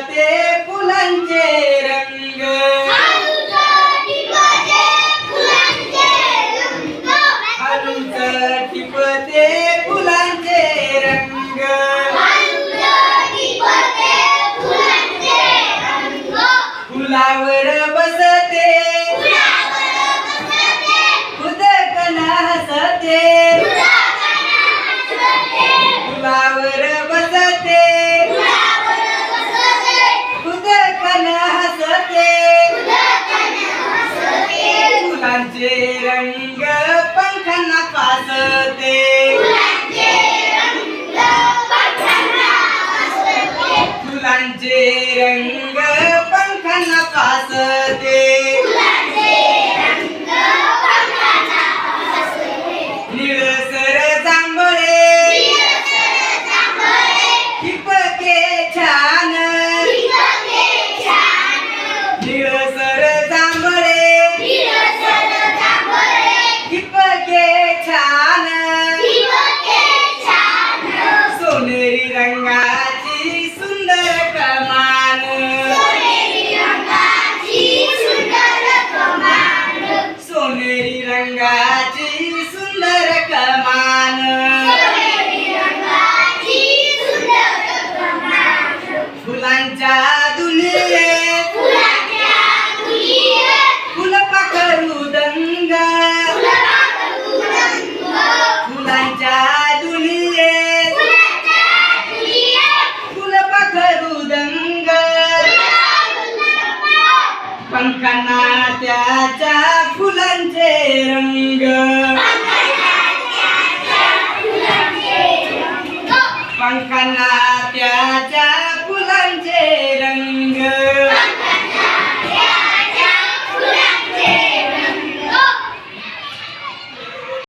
ठिपते फुलांचे रंग हळूच ठिपते फुलांचे रंग फुलावर बसते खुदकन हसते फुलावर बसते खुदकन हसते फुलांचे रंग पंखांना फासते फुलांचे रंग पंखांना फासते निळसर जांभळे ठिपके छान निळसर जांभळे ठिपके छान सोनेरी रंगाची सुंदर कमान सोनेरी रंगाची सुंदर कमान फुलांच्या दुनियेत फुलपाखरू दंग फुलांच्या दुनियेत फुलपाखरू दंग पंखांना त्याच्या फुलांचे रंग पंखांना त्याच्या फुलांचे रंग